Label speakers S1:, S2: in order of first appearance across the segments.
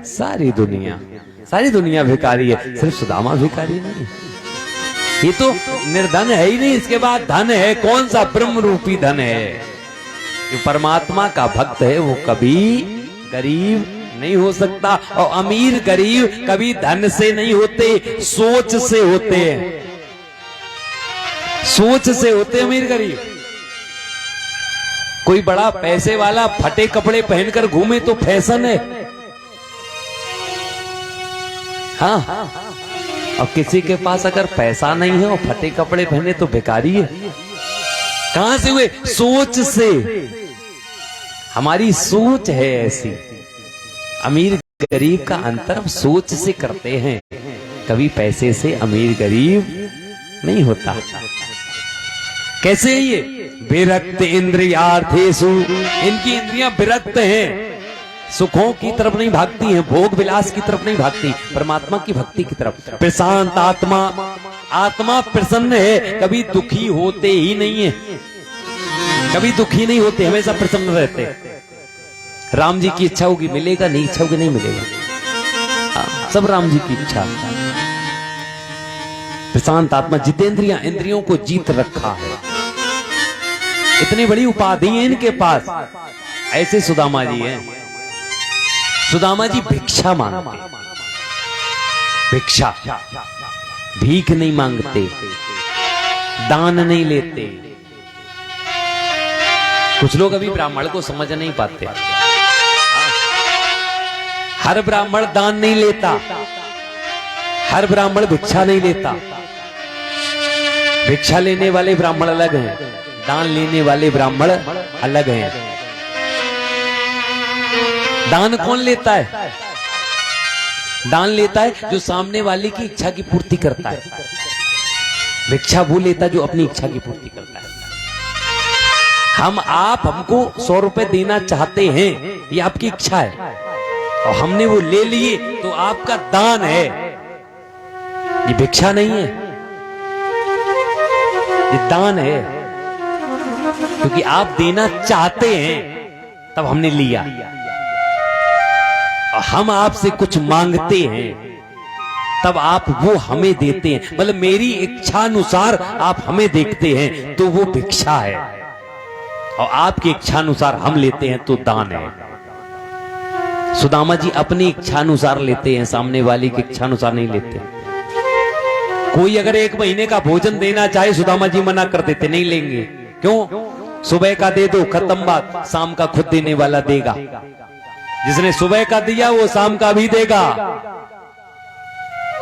S1: सारी दुनिया भिखारी है, सिर्फ सुदामा भिखारी नहीं है। ये तो निर्धन है ही नहीं, इसके बाद धन है कौन सा? ब्रह्म रूपी धन है। जो परमात्मा का भक्त है वो कभी गरीब नहीं हो सकता, और अमीर गरीब कभी धन से नहीं होते, सोच से होते हैं। सोच से होते अमीर गरीब। कोई बड़ा पैसे वाला फटे कपड़े पहनकर घूमे तो फैशन है, हाँ, और किसी के पास अगर पैसा नहीं है और फटे कपड़े पहने तो भिखारी है। कहां से हुए? सोच से। हमारी सोच है ऐसी। अमीर गरीब का अंतर हम सोच से करते हैं, कभी पैसे से अमीर गरीब नहीं होता। कैसे है ये? विरक्त इंद्रियार्थेषु, इनकी इंद्रियां विरक्त हैं, सुखों की तरफ नहीं भागती हैं, भोग विलास की तरफ नहीं भागती, परमात्मा की भक्ति की तरफ। प्रशांत आत्मा, आत्मा प्रसन्न है, कभी दुखी होते ही नहीं है, कभी दुखी नहीं होते, हमेशा प्रसन्न रहते। राम जी की इच्छा होगी मिलेगा, नहीं इच्छा होगी नहीं मिलेगा, सब राम जी की इच्छा। प्रशांत आत्मा, जितेंद्रियां, इंद्रियों को जीत रखा है। इतनी बड़ी उपाधि है इनके पास। ऐसे सुदामा जी हैं। सुदामा जी भिक्षा मांगते, भिक्षा, भीख नहीं मांगते, दान नहीं लेते। कुछ लोग अभी ब्राह्मण को समझ नहीं पाते। हर ब्राह्मण दान नहीं लेता, हर ब्राह्मण भिक्षा नहीं लेता। भिक्षा लेने वाले ब्राह्मण अलग हैं, दान लेने वाले ब्राह्मण अलग हैं। दान कौन लेता है? दान लेता है जो सामने वाले की इच्छा की पूर्ति करता है। भिक्षा वो लेता जो अपनी इच्छा की पूर्ति करता है। हमको 100 रुपए देना चाहते हैं, ये आपकी इच्छा है, और हमने वो ले लिए तो आपका दान है, ये भिक्षा नहीं है, ये दान है। क्योंकि आप देना चाहते हैं तब हमने लिया, और हम आपसे कुछ मांगते हैं तब आप वो हमें देते हैं। मतलब मेरी इच्छा अनुसार आप हमें देखते हैं तो वो भिक्षा है, और आपकी इच्छा अनुसार हम लेते हैं तो दान है। सुदामा जी अपनी इच्छा अनुसार लेते हैं, सामने वाली की इच्छा अनुसार नहीं लेते। कोई अगर 1 महीने का भोजन देना चाहे, सुदामा जी मना कर देते, नहीं लेंगे। क्यों? सुबह का दे दो, खत्म बात, शाम का खुद देने वाला देगा। जिसने सुबह का दिया वो शाम का भी देगा।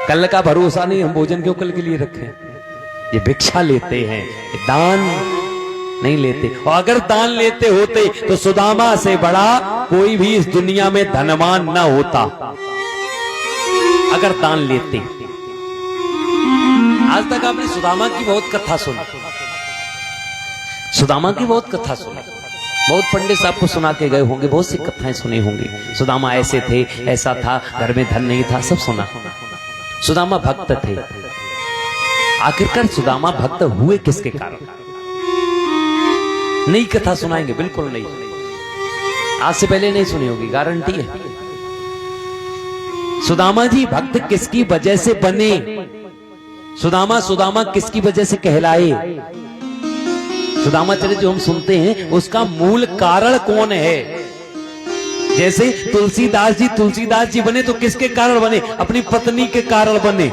S1: कल का भरोसा नहीं, हम भोजन क्यों कल के लिए रखें? ये भिक्षा लेते हैं, दान नहीं लेते। और अगर दान लेते होते तो सुदामा से बड़ा कोई भी इस दुनिया में धनवान न होता, अगर दान लेते। आज तक आपने सुदामा की बहुत कथा सुनी, सुदामा की बहुत कथा सुनी, बहुत पंडित साहब को सुना के गए होंगे, बहुत सी कथाएं सुनी होंगी। सुदामा ऐसे थे, ऐसा था, घर में धन नहीं था, सब सुना। सुदामा भक्त थे। आखिरकार सुदामा भक्त हुए किसके कारण? नई कथा सुनाएंगे, बिल्कुल नहीं, आज से पहले नहीं सुनी होगी, गारंटी है। सुदामा जी भक्त किसकी वजह से बने? सुदामा किसकी वजह से कहलाए? सुदामा चरित्र जो हम सुनते हैं उसका मूल कारण कौन है? जैसे तुलसीदास जी बने तो किसके कारण बने? अपनी पत्नी के कारण बने।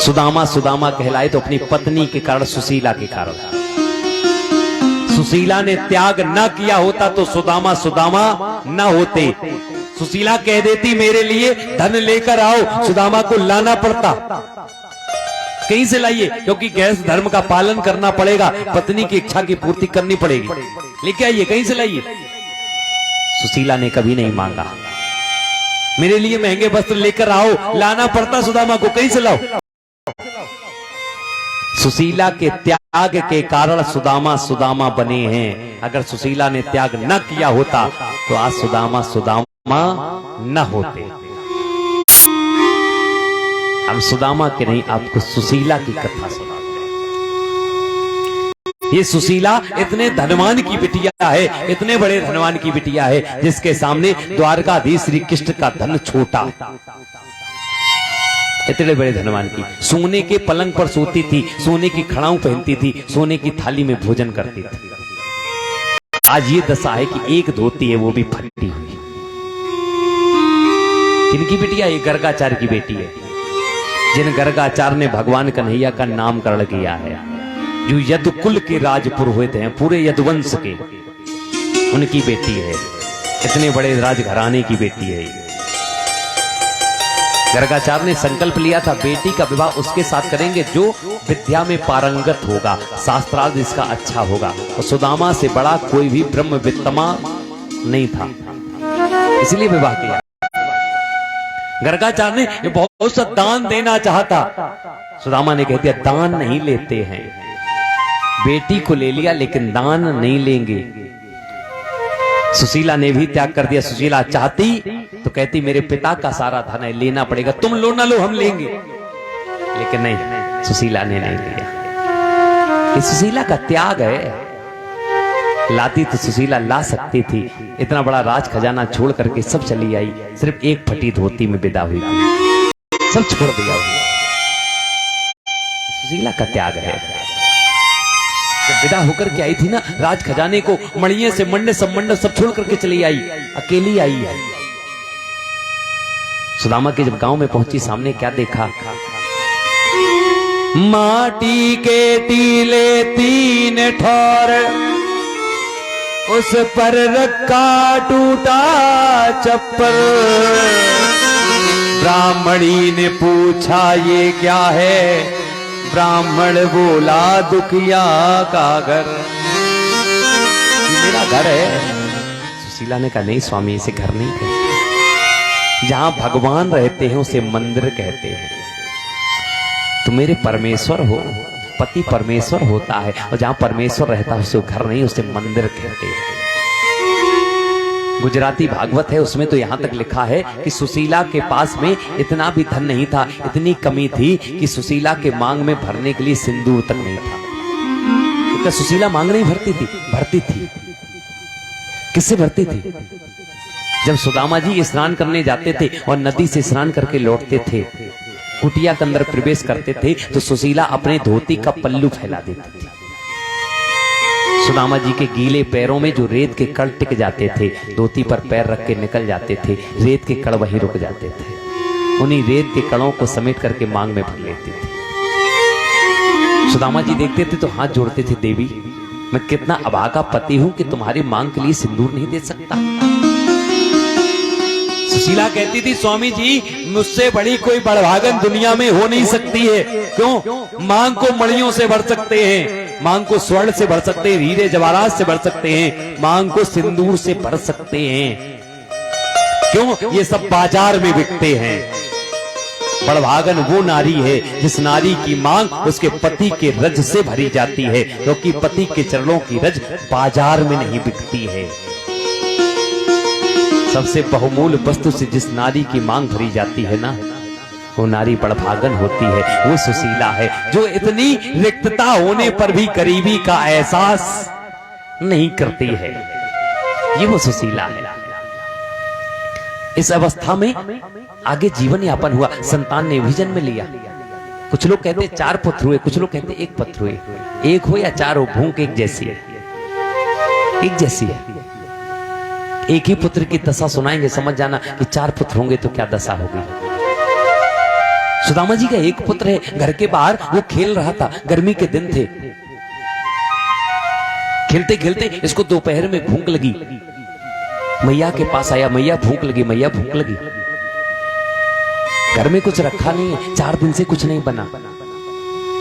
S1: सुदामा कहलाए तो अपनी पत्नी के कारण, सुशीला के कारण। सुशीला ने त्याग न किया होता तो सुदामा न होते। सुशीला कह देती मेरे लिए धन लेकर आओ, सुदामा को लाना पड़ता। कहीं से लाइए, क्योंकि गृहस्थ धर्म का पालन करना पड़ेगा, पत्नी की इच्छा की पूर्ति करनी पड़ेगी। लेके आइए, कहीं से लाइए। सुशीला ने कभी नहीं मांगा मेरे लिए महंगे वस्त्र लेकर आओ, लाना पड़ता सुदामा को, कहीं से लाओ। सुशीला के त्याग के कारण सुदामा बने हैं। अगर सुशीला ने त्याग न किया होता तो आज सुदामा न होते। हम सुदामा के नहीं, आपको सुशीला की कथा सुनाते हैं। ये सुशीला इतने धनवान की बिटिया है, इतने बड़े धनवान की बिटिया है, जिसके सामने द्वारकाधीश श्री कृष्ण का धन छोटा। इतने बड़े धनवान की, सोने के पलंग पर सोती थी, सोने की खड़ाऊ पहनती थी, सोने की थाली में भोजन करती थी। आज ये दशा है कि एक धोती है वो भी फटी हुई। किनकी बिटिया? ये गर्गाचार्य की बेटी है, जिन गर्गाचार्य ने भगवान कन्हैया का नामकरण किया है, जो यदुकुल के राजपुरोहित हैं, पूरे यदुवंश के, उनकी बेटी है। इतने बड़े राजघराने की बेटी है। गर्गाचार्य ने संकल्प लिया था बेटी का विवाह उसके साथ करेंगे जो विद्या में पारंगत होगा, शास्त्रार्थ इसका अच्छा होगा। और सुदामा से बड़ा कोई भी ब्रह्मवित्तमा नहीं था, इसलिए विवाह किया। गर्गाचार्य ने बहुत सा दान देना चाहता, सुदामा ने कह दिया दान नहीं लेते हैं। बेटी को ले लिया लेकिन दान नहीं लेंगे। सुशीला ने भी त्याग कर दिया। सुशीला चाहती तो कहती मेरे पिता का सारा धन है, लेना पड़ेगा, तुम लो ना लो हम लेंगे, लेकिन नहीं, सुशीला ने नहीं लिया। ये सुशीला का त्याग है। लाती तो सुशीला ला सकती थी, इतना बड़ा राज खजाना छोड़ करके सब चली आई, सिर्फ एक फटी धोती में विदा हुई, सब छोड़ दिया। सुशीला का त्याग है। जब विदा होकर के आई थी ना, राज खजाने को, मणिये से मंडे सब छोड़ करके चली आई, अकेली आई है। सुदामा के जब गांव में पहुंची, सामने क्या देखा? माटी के टीले 3 ठौर, उस पर रखा टूटा चप्पल। ब्राह्मणी ने पूछा ये क्या है? ब्राह्मण बोला दुखिया का घर। मेरा घर है। सुशीला ने कहा नहीं स्वामी, इसे घर नहीं कहते, जहां भगवान रहते हैं उसे मंदिर कहते हैं। तुम मेरे परमेश्वर हो, पति परमेश्वर होता है, और जहां परमेश्वर रहता है उसे घर नहीं, उसे मंदिर कहते हैं। गुजराती भागवत है, उसमें तो यहां तक लिखा है कि सुशीला के पास में इतना भी धन नहीं था, इतनी कमी थी कि सुशीला के मांग में भरने के लिए सिंदूर तक नहीं था। तो सुशीला मांग नहीं भरती थी। किससे भरती थी? जब सुदामा जी स्नान करने जाते थे और नदी से स्नान करके लौटते थे, कुटिया के अंदर प्रवेश करते थे, तो सुशीला अपने धोती का पल्लू फैला देती थी। सुदामा जी के गीले पैरों में जो रेत के कण टिक जाते थे, धोती पर पैर रख के निकल जाते थे, रेत के कण वहीं रुक जाते थे। उन्हीं रेत के कणों को समेट करके मांग में भर लेते थे। सुदामा जी देखते थे तो हाथ जोड़ते थे, देवी मैं कितना अभागा पति हूं कि तुम्हारी मांग के लिए सिंदूर नहीं दे सकता। सुशीला कहती थी स्वामी जी मुझसे बड़ी कोई बड़भागन दुनिया में हो नहीं सकती है। क्यों? मांग को मणियों से भर सकते हैं, मांग को स्वर्ण से भर सकते हैं, हीरे जवाहरात से भर सकते हैं, मांग को सिंदूर से भर सकते हैं। क्यों? ये सब बाजार में बिकते हैं। बड़भागन वो नारी है जिस नारी की मांग उसके पति के रज से भरी जाती है, क्योंकि पति के चरणों की रज बाजार में नहीं बिकती है। सबसे बहुमूल्य वस्तु से जिस नारी की मांग भरी जाती है ना, वो नारी बड़भागन होती है। वो सुशीला है जो इतनी रिक्तता होने पर भी गरीबी का एहसास नहीं करती है। ये वो सुशीला है। इस अवस्था में आगे जीवन यापन हुआ, संतान ने भी जन्म लिया। कुछ लोग कहते 4 पुत्र हुए, कुछ लोग कहते 1 पुत्र हुए। 1 हो या 4 हो, भूख एक जैसी है, एक जैसी है। एक ही पुत्र की दशा सुनाएंगे, समझ जाना कि 4 पुत्र होंगे तो क्या दशा होगी। सुदामा जी का 1 पुत्र है। घर के बाहर वो खेल रहा था, गर्मी के दिन थे। खेलते खेलते इसको दोपहर में भूख लगी, मैया के पास आया, मैया भूख लगी, मैया भूख लगी। घर में कुछ रखा नहीं है, 4 दिन से कुछ नहीं बना।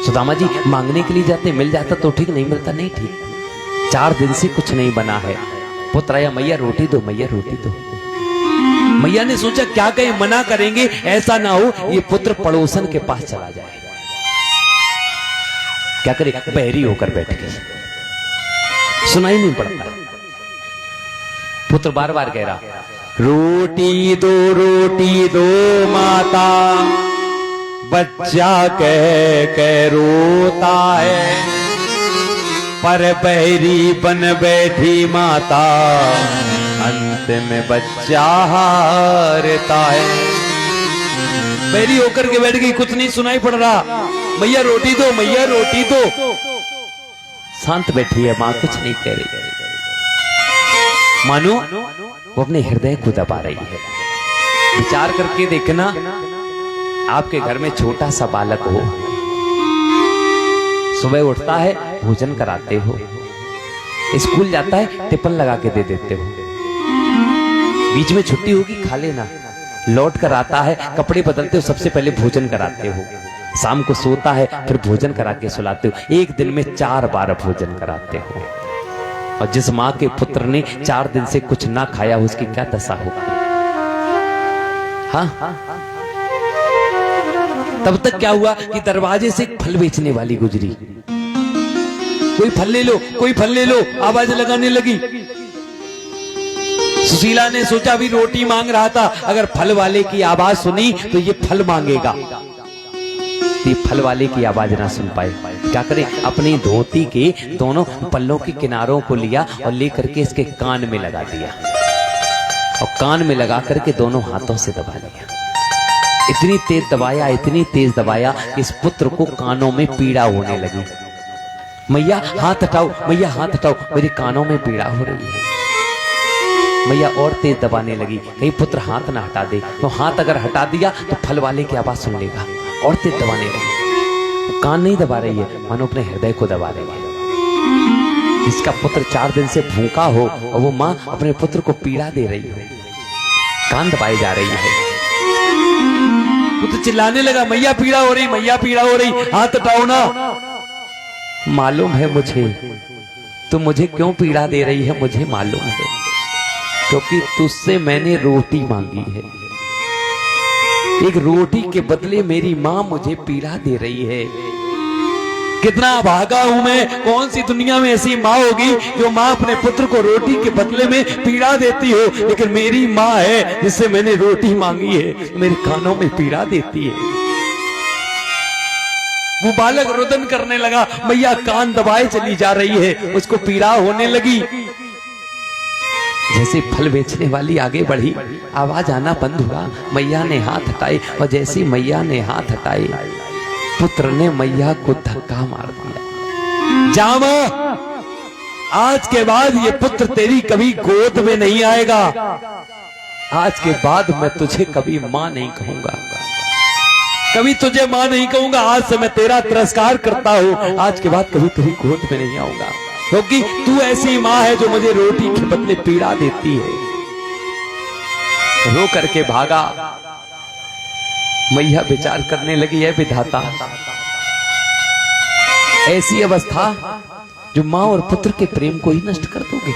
S1: सुदामा जी मांगने के लिए जाते, मिल जाता तो ठीक, नहीं मिलता नहीं ठीक। 4 दिन से कुछ नहीं बना है। पुत्र आया, मैया रोटी दो, मैया रोटी दो। मैया ने सोचा क्या कहें, मना करेंगे, ऐसा ना हो ये पुत्र पड़ोसन के पास चला जाए। क्या करे, बहरी होकर बैठ गई, सुनाई नहीं पड़ता। पुत्र बार बार कह रहा, रोटी दो माता, बच्चा कह कह रोता है। पर बहरी बन बैठी माता, अंत में बच्चा हारता है। बहरी होकर के बैठ गई, कुछ नहीं सुनाई पड़ रहा। मैया रोटी दो, मैया रोटी दो। शांत बैठी है मां, कुछ नहीं कह रही। मानो वो अपने हृदय को दबा रही है। विचार करके देखना, आपके घर में छोटा सा बालक हो, सुबह उठता है भोजन कराते हो, स्कूल जाता है टिफिन लगा के दे देते हो, बीच में छुट्टी होगी खा लेना, लौट कर आता है कपड़े बदलते हो, सबसे पहले भोजन कराते हो, शाम को सोता है फिर भोजन करा के सुलाते हो। एक दिन में 4 बार भोजन कराते हो। और जिस माँ के पुत्र ने 4 दिन से कुछ ना खाया उसकी क्या दशा होगी। हाँ, तब तक क्या हुआ कि दरवाजे से एक फल बेचने वाली गुजरी। कोई फल ले लो, कोई फल ले लो, आवाज लगाने लगी। सुशीला ने सोचा भी रोटी मांग रहा था, अगर फल वाले की आवाज सुनी तो ये फल मांगेगा। ये फल वाले की आवाज ना सुन पाए, क्या करे, अपनी धोती के दोनों पल्लों के किनारों को लिया और लेकर के इसके कान में लगा दिया, और कान में लगा करके दोनों हाथों से दबा दिया। इतनी तेज दबाया, इतनी तेज दबाया कि इस पुत्र को कानों में पीड़ा होने लगी। मैया हाथ हटाओ, मैया हाथ हटाओ, मेरे कानों में पीड़ा हो रही है। मैया और तेज दबाने लगी, कहीं पुत्र हाथ ना हटा दे, तो हाथ अगर हटा दिया तो फल वाले की आवाज सुन लेगा। और तेज दबाने लगी, कान नहीं दबा रही है, मानो अपने हृदय को दबा रही है। जिसका पुत्र 4 दिन से भूखा हो और वो माँ अपने पुत्र को पीड़ा दे रही हो, कान दबाई जा रही है। पुत्र चिल्लाने लगा, मैया पीड़ा हो रही, मैया पीड़ा हो रही, हाथ हटाओ ना। मालूम है मुझे, तू मुझे क्यों पीड़ा दे रही है, मुझे मालूम है, क्योंकि तुझसे मैंने रोटी मांगी है। एक रोटी के बदले मेरी माँ मुझे पीड़ा दे रही है। कितना भागा हूं मैं, कौन सी दुनिया में ऐसी माँ होगी जो माँ अपने पुत्र को रोटी के बदले में पीड़ा देती हो, लेकिन मेरी माँ है जिससे मैंने रोटी मांगी है, मेरे कानों में पीड़ा देती है। वो बालक रुदन करने लगा, मैया कान दबाए चली जा रही है, उसको पीड़ा होने लगी। जैसे फल बेचने वाली आगे बढ़ी, आवाज आना बंद हुआ, मैया ने हाथ हटाए, और जैसे मैया ने हाथ हटाए, पुत्र ने मैया को धक्का मार दिया। जामा, आज के बाद ये पुत्र तेरी कभी गोद में नहीं आएगा। आज के बाद मैं तुझे कभी मां नहीं कहूंगा, कभी तुझे मां नहीं कहूंगा। आज से मैं तेरा तिरस्कार करता हूं, आज के बाद कभी तेरी गोद में नहीं आऊंगा, क्योंकि तू ऐसी मां है जो मुझे रोटी के बदले पीड़ा देती है। रो करके भागा। मैया विचार करने लगी, है विधाता, ऐसी अवस्था जो मां और पुत्र के प्रेम को ही नष्ट कर दोगे।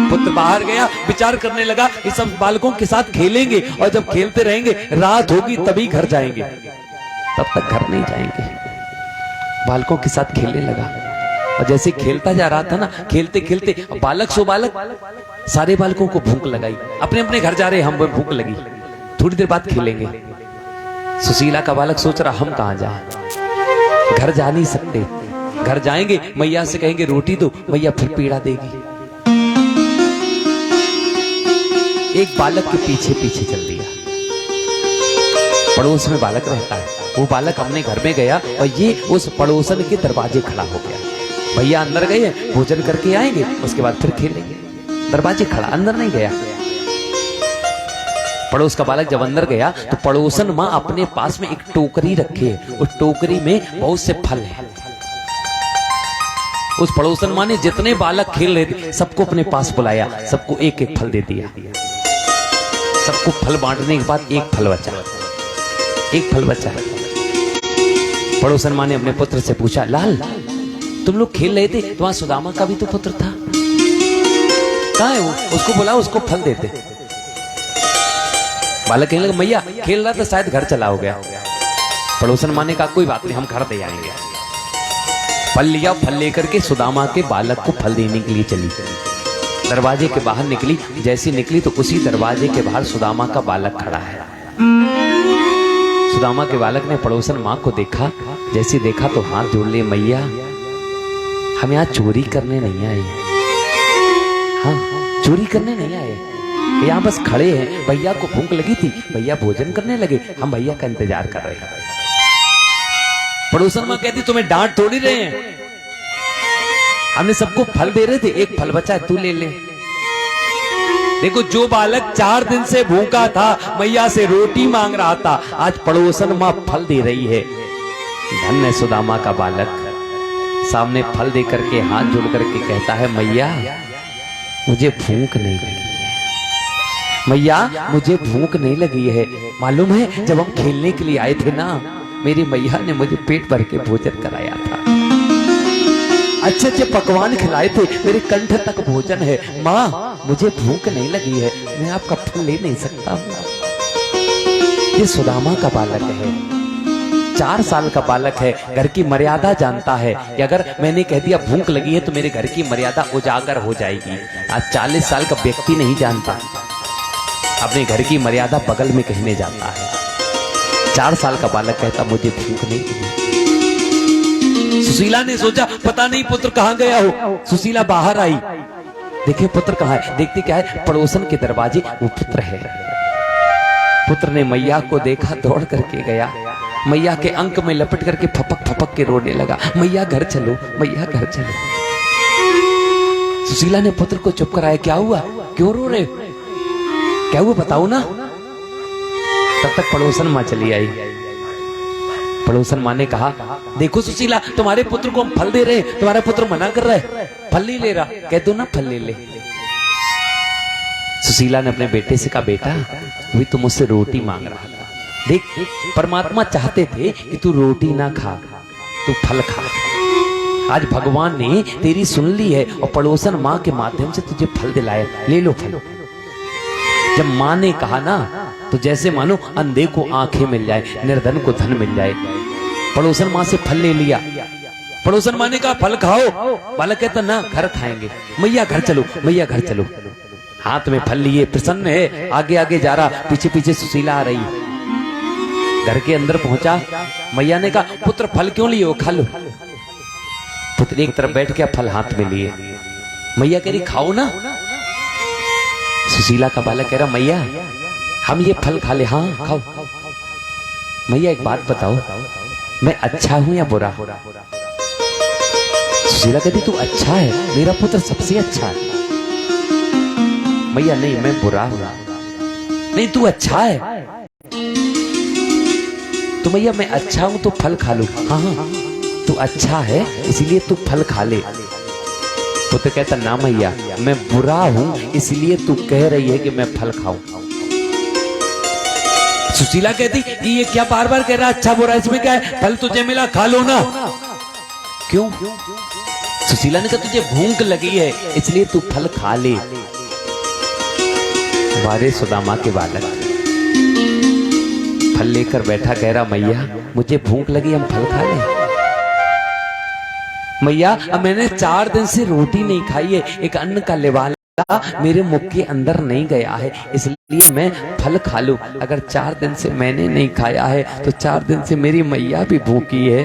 S1: पुत्र बाहर गया, विचार करने लगा कि सब बालकों के साथ खेलेंगे, और जब खेलते रहेंगे रात होगी तभी घर जाएंगे, तब तक घर नहीं जाएंगे। बालकों के साथ खेलने लगा, और जैसे खेलता जा रहा था ना, खेलते खेलते बालक सो बालक, सारे बालकों को भूख लगाई, अपने अपने घर जा रहे, हम भूख लगी, थोड़ी देर बाद खेलेंगे। सुशीला का बालक सोच रहा, हम कहां जाए, घर जा नहीं सकते, घर जाएंगे मैया से कहेंगे रोटी दो, मैया फिर पीड़ा देगी। एक बालक के पीछे पीछे चल दिया। पड़ोस में बालक रहता है, वो बालक अपने घर में गया और ये उस पड़ोसन के दरवाजे खड़ा हो गया। भैया अंदर गए, भोजन करके आएंगे, उसके बाद फिर खेलेंगे। दरवाजे खड़ा, अंदर नहीं गया। पड़ोस का बालक जब अंदर गया तो पड़ोसन माँ अपने पास में एक टोकरी रखी है, उस टोकरी में बहुत से फल हैं। उस पड़ोसन माँ ने जितने बालक खेल रहे थे सबको अपने पास बुलाया, सबको एक एक फल दे दिया। सबको फल बांटने के बाद एक फल बचा, एक फल बचा। पड़ोसन माँ ने अपने पुत्र से पूछा, लाल तुम लोग खेल रहे थे, तुम्हारा सुदामा का भी तो पुत्र था, कहाँ है वो, उसको बुलाओ, उसको फल देते। बालक कहने लगा, मैया खेल रहा था, शायद घर चला हो गया। पड़ोसन माँ ने कहा, कोई बात नहीं, हम घर दे आएंगे। फल लिया, फल लेकर के सुदामा के बालक को फल देने के लिए चली। दरवाजे के बाहर निकली, जैसी निकली तो उसी दरवाजे के बाहर सुदामा का बालक खड़ा है। सुदामा के बालक ने पड़ोसन माँ को देखा, जैसे देखा तो हाथ जोड़ लिए, मैया हम यहाँ चोरी करने नहीं आए। हाँ, चोरी करने नहीं आए, यहाँ बस खड़े हैं। भैया को भूख लगी थी, भैया भोजन करने लगे, हम भैया का इंतजार कर रहे हैं। पड़ोसन माँ कहती तुम्हें डांट थोड़ी रहे हैं, हमने सबको फल दे रहे थे, एक फल बचा है, तू ले ले। देखो, जो बालक 4 दिन से भूखा था, मैया से रोटी मांग रहा था, आज पड़ोसन माँ फल दे रही है। धन्य सुदामा का बालक सामने फल दे करके हाथ जोड़ करके कहता है, मैया मुझे भूख नहीं लगी है, मैया मुझे भूख नहीं लगी है। मालूम है, जब हम खेलने के लिए आए थे ना, मेरी मैया ने मुझे पेट भर के भोजन कराया था, अच्छे अच्छे पकवान खिलाए थे, मेरे कंठ तक भोजन है। माँ मुझे भूख नहीं लगी है, मैं आपका फल ले नहीं सकता हूँ। ये सुदामा का बालक है, 4 साल का बालक है, घर की मर्यादा जानता है कि अगर मैंने कह दिया भूख लगी है तो मेरे घर की मर्यादा उजागर हो जाएगी। आज 40 साल का व्यक्ति नहीं जानता, अपने घर की मर्यादा बगल में कहने जाता है। 4 साल का बालक कहता मुझे भूख नहीं लगी। सुशीला ने सोचा पता नहीं पुत्र कहाँ गया हो। सुशीला बाहर आई, देखे पुत्र कहाँ है। देखते क्या है, पड़ोसन के दरवाजे वो पुत्र है। पुत्र ने मैया को देखा, दौड़ करके गया, मैया के अंक में लपट करके फपक फपक के रोने लगा, मैया घर चलो, मैया घर चलो। सुशीला ने पुत्र को चुप कराया, क्या हुआ, क्यों रो रहे, क्या हुआ बताओ ना। तब तक पड़ोसन माँ चली आई। पड़ोसन माँ ने कहा, देखो सुशीला, तुम्हारे पुत्र को हम फल दे रहे हैं, तुम्हारा पुत्र मना कर रहा है, फल नहीं ले रहा, कह दो ना फल ले ले। सुशीला ने अपने बेटे से कहा, बेटा अभी तुम मुझसे रोटी मांग रहा था, देख परमात्मा चाहते थे कि तू रोटी ना खा, तू फल खा। आज भगवान ने तेरी सुन ली है और पड़ोसन माँ के माध्यम से तुझे फल दिलाया, ले लो फल। जब माँ ने कहा ना, तो जैसे मानो अंधे को आंखें मिल जाए, निर्धन को धन मिल जाए। पड़ोसन माँ से फल ले लिया। पड़ोसन माँ ने कहा फल खाओ, बालक कहता ना घर खाएंगे। मैया घर चलो, मैया घर चलो। हाथ में फल लिए, प्रसन्न है, आगे आगे जा रहा, पीछे पीछे सुशीला आ रही। घर के अंदर पहुंचा, मैया ने कहा पुत्र फल क्यों लिए हो, खा लो। पुत्र एक तरफ बैठ गया, फल हाथ में लिए। मैया कह रही खाओ ना। सुशीला का बालक कह रहा, मैया हम ये फल खा ले। हाँ खाओ। मैया एक बात बताओ, मैं अच्छा हूं या बुरा? सुशीला कहती तू अच्छा है, मेरा पुत्र सबसे अच्छा है। मैया नहीं, मैं बुरा हूं। नहीं तू अच्छा है। तो मैया मैं अच्छा हूं तो फल खा लूं। हाँ हाँ तू अच्छा है इसलिए तू फल खा ले। पुत्र कहता ना मैया, मैं बुरा हूं इसलिए तू कह रही है कि मैं फल खाऊं। सुशीला कहती कि ये क्या बार बार कह रहा अच्छा बुरा, इसमें क्या है, फल तुझे मिला खा लो ना। क्यों? सुशीला ने कहा तुझे भूख लगी है इसलिए तू फल खा ले। वारे सुदामा के बालक फल लेकर बैठा, कह रहा मैया मुझे भूख लगी, हम फल खा ले। मैया अब मैंने 4 दिन से रोटी नहीं खाई है, एक अन्न का लिवाला मेरे मुख के अंदर नहीं गया है, इसलिए मैं फल खा लूं। अगर 4 दिन से मैंने नहीं खाया है तो 4 दिन से मेरी मैया भी भूखी है।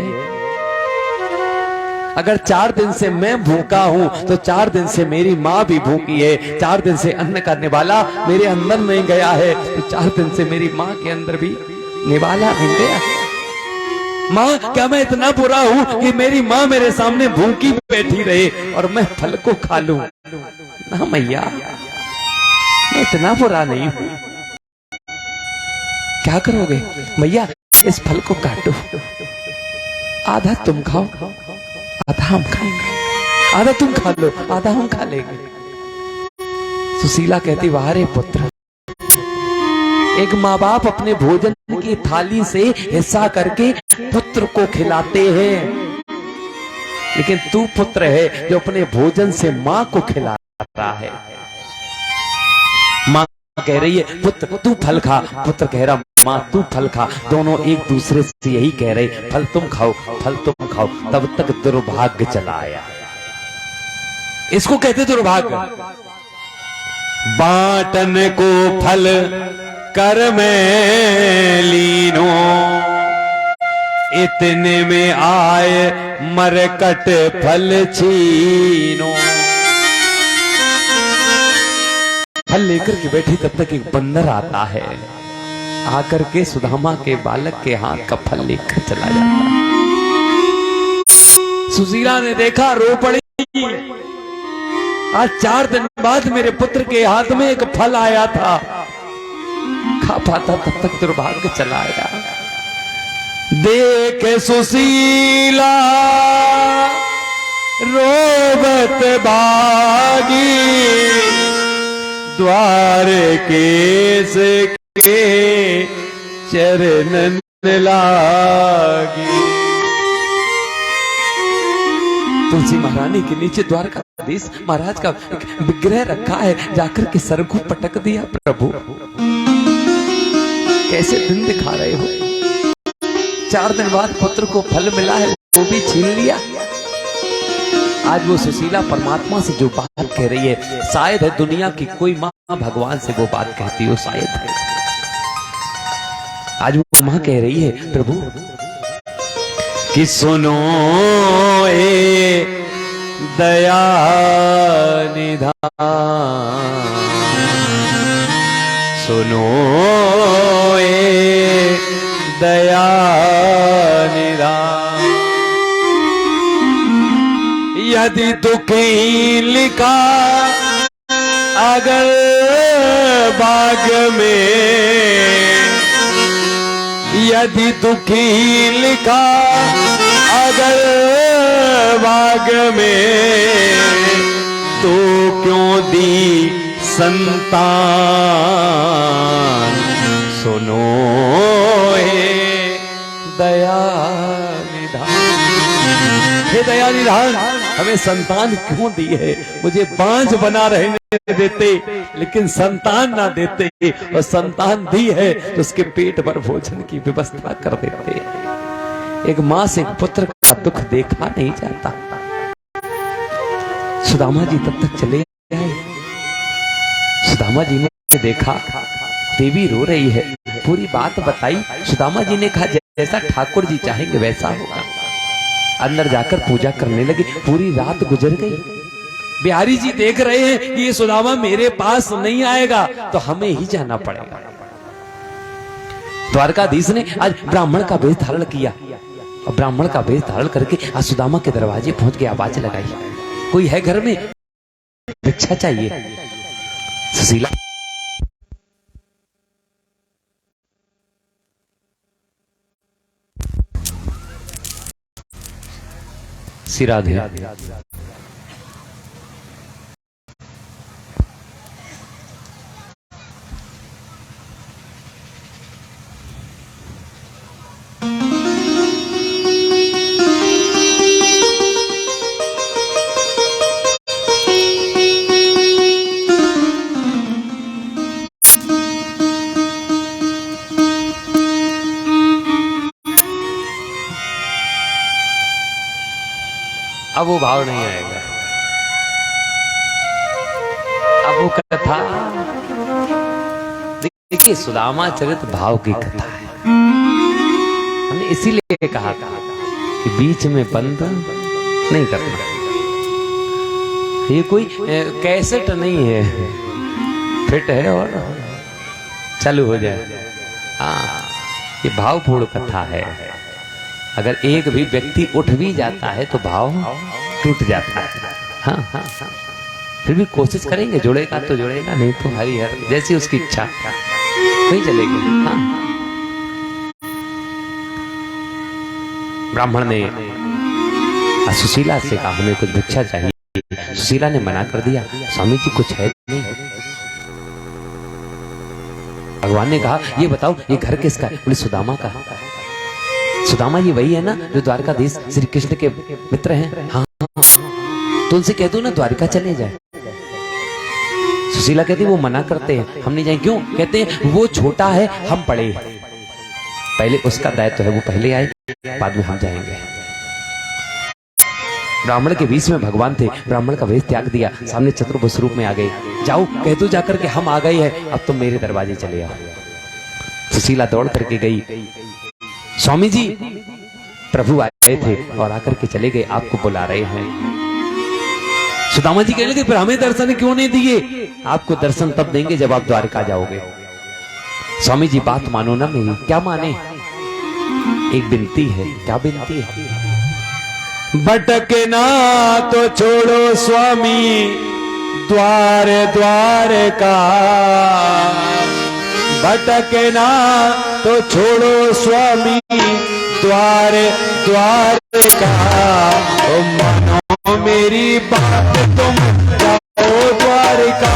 S1: अगर 4 दिन से मैं भूखा हूं तो 4 दिन से मेरी माँ भी भूखी है। 4 दिन से अन्न का निवाला मेरे अंदर नहीं गया है तो 4 दिन से मेरी माँ के अंदर भी निवाला नहीं गया। माँ क्या मैं इतना बुरा हूं कि मेरी माँ मेरे सामने भूखी बैठी रहे और मैं फल को खा लूं? ना मैया, मैं इतना बुरा नहीं हूं। क्या करोगे? मैया इस फल को काटो, आधा तुम खाओ आधा हम खाएंगे, आधा तुम खा लो आधा हम खा लेंगे। सुशीला कहती वाह रे पुत्र, एक माँ बाप अपने भोजन की थाली से हिस्सा करके पुत्र को खिलाते हैं, लेकिन तू पुत्र है जो अपने भोजन से माँ को खिलाता है। माँ कह रही है पुत्र तू फल खा, पुत्र कह रहा माँ तू फल खा। दोनों एक दूसरे से यही कह रहे फल तुम खाओ फल तुम खाओ। तब तक दुर्भाग्य चला आया। इसको कहते दुर्भाग्य। बांटन को फल कर में लीनो, इतने में आए मरकट फल छीनो। फल लेकर के बैठी तब तक एक बंदर आता है, आकर के सुदामा के बालक के हाथ का फल लेकर चला जाता है। सुशीला ने देखा, रो पड़ी। आज 4 दिन बाद मेरे पुत्र के हाथ में एक फल आया था, खा पाता तब तक दुर्भाग्य चला आया। देख सुशीला रोबत भागी, द्वार केस के चरणन लागी। तुलसी महारानी के नीचे द्वारकाधीश महाराज का विग्रह रखा है, जाकर के सर को पटक दिया। प्रभु कैसे दिन दिखा रहे हो, 4 दिन बाद पुत्र को फल मिला है, वो भी छीन लिया। आज वो सुशीला परमात्मा से जो बात कह रही है, शायद है दुनिया की कोई माँ भगवान से वो बात कहती हो, शायद है। आज वो माँ कह रही है, प्रभु कि सुनो ए दया निधान, सुनो ए दया निधान। यदि दुखी लिखा अगर बाग में, यदि दुखी लिखा अगर बाग में, तो क्यों दी संतान, सुनो हे दया निधान। हे दया निधान, हमें संतान क्यों दी है? मुझे बांझ बना रहने देते, लेकिन संतान ना देते, और संतान दी है तो उसके पेट भर भोजन की व्यवस्था कर देते। एक मां से पुत्र का दुख देखा नहीं जाता। सुदामा जी तब तक चले आए। सुदामा जी ने देखा देवी रो रही है, पूरी बात बताई। सुदामा जी ने कहा जैसा ठाकुर जी चाहेंगे वैसा होगा। अंदर जाकर पूजा करने लगे। पूरी रात गुजर गई। बिहारी जी देख रहे हैं कि ये सुदामा मेरे पास नहीं आएगा, तो हमें ही जाना पड़ेगा। द्वारकाधीश ने आज ब्राह्मण का वेश धारण किया, और ब्राह्मण का वेश धारण करके आज सुदामा के दरवाजे पहुंच के आवाज लगाई, कोई है घर में, भिक्षा चाहिए। सुशीला राधे। अब वो भाव नहीं आएगा। अब वो कथा, देखिए सुदामा चरित भाव की कथा है। हमने इसीलिए कहा कि बीच में बंद नहीं करना। ये कोई कैसेट नहीं है, फिट है और चालू हो जाए। हाँ, ये भावपूर्ण कथा है। अगर एक भी व्यक्ति उठ भी जाता है तो भाव टूट जाता है। हाँ हाँ हाँ, फिर भी कोशिश करेंगे, जुड़ेगा तो जुड़ेगा, नहीं तो हरिहर जैसी उसकी इच्छा वही चलेगी। हाँ, ब्राह्मण ने सुशीला से कहा हमें कुछ भिक्षा चाहिए। सुशीला ने मना कर दिया, स्वामी जी कुछ है नहीं। भगवान ने कहा ये बताओ ये घर किसका है? बोले सुदामा का। सुदामा ये वही है ना जो द्वारकाधीश श्री कृष्ण के मित्र हैं? हाँ, तो उनसे कह दो ना द्वारिका चले जाए। सुशीला कहती वो मना करते हैं, हम नहीं जाएंगे। क्यों? कहते हैं वो छोटा है, हम बड़े, पहले उसका दायित्व है, वो पहले आए, बाद में हम जाएंगे। ब्राह्मण के बीच में भगवान थे, ब्राह्मण का वेश त्याग दिया, सामने चतुर्भुज रूप में आ गए। जाओ कह दो जाकर के हम आ गए हैं, अब तुम मेरे दरवाजे चले आओ। सुशीला दौड़ करके गई, स्वामी जी प्रभु आए। आए थे और आकर के चले गए, आपको बुला रहे हैं। सुदामा जी कहने लगे फिर हमें दर्शन क्यों नहीं दिए? आपको दर्शन तब देंगे जब आप द्वारका जाओगे। स्वामी जी बात मानो ना मेरी। क्या माने? एक विनती है। क्या विनती है? भटकना तो छोड़ो स्वामी द्वार द्वार का, भटकना तो छोड़ो स्वामी द्वार द्वार का, ओ मानो मेरी बात तुम जाओ द्वारका।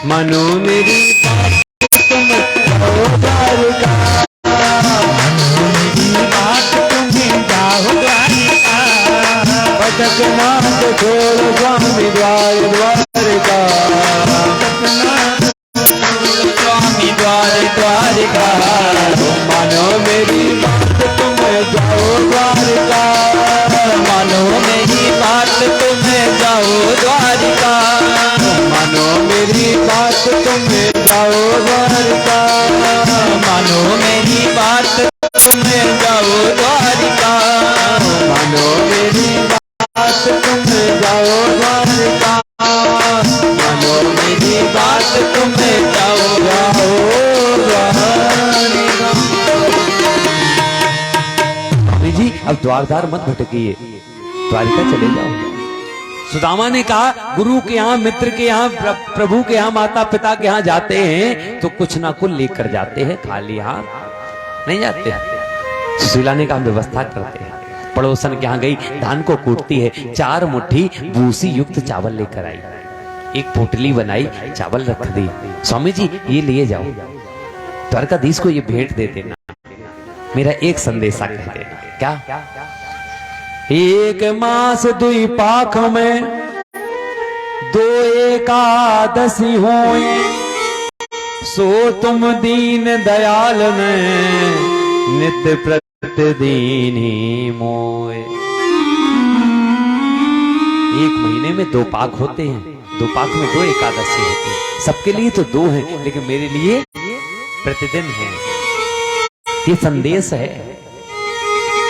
S1: मानो मेरी बात तुम जाओ द्वारका, मानो मेरी बात तुम जाओ द्वारका, भटकना तो छोड़ो स्वामी द्वार द्वारका, स्वामी द्वार द्वारका, मानो मेरी बात तुम जाओ द्वारका, मानो मेरी बात तुम जाओ द्वारका, मानो मेरी बात तुम जाओ द्वारका, मानो मेरी बात तुम जाओ द्वारका, मानो मेरी बात तुम जाओ द्वारका, मानो मेरी बात तुम जाओ द्वारका। जी अब द्वार द्वार मत भटकिए, द्वारका चले जाओ। सुदामा ने कहा गुरु के यहाँ, मित्र के यहाँ, प्रभु के यहाँ, माता पिता के यहाँ जाते हैं तो कुछ ना कुछ लेकर जाते हैं, खाली हाथ नहीं जाते। सुशीला ने कहा व्यवस्था करते हैं। पड़ोसन के यहाँ गई, धान को कूटती है, 4 मुट्ठी भूसी युक्त चावल लेकर आई, एक पोटली बनाई, चावल रख दी। स्वामी जी ये लिए जाओ, द्वारकाधीश को ये भेंट दे देना, मेरा एक संदेशा कह देना। क्या? एक मास दुई पाख में 2 एकादशी होई, सो तुम दीन दयाल ने नित्य प्रतिदिन ही मोए। 1 महीने में 2 पाक होते हैं, 2 पाक में 2 एकादशी होती है। सबके लिए तो 2 हैं, लेकिन मेरे लिए प्रतिदिन है। ये संदेश है।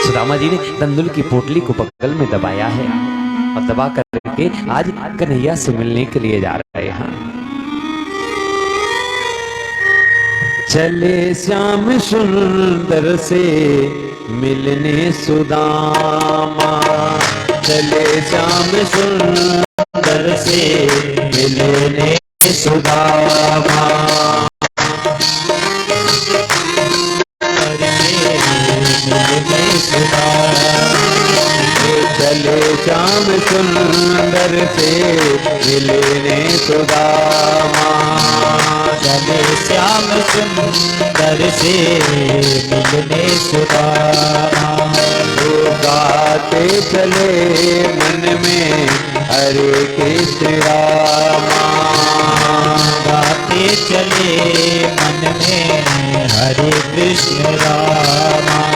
S1: सुदामा जी ने तंदुल की पोटली को बगल में दबाया है और दबा करके आज कन्हैया से मिलने के लिए जा रहे हैं। चले श्याम सुंदर से मिलने सुदामा, चले श्याम सुंदर से मिलने सुदामा। चले श्याम सुंदर से मिलने सुदामा।
S2: चले श्याम सुंदर से मिलने सुदामा।
S1: गाते चले मन में हरे कृष्ण रामा।
S2: गाते चले मन में हरे कृष्ण रामा।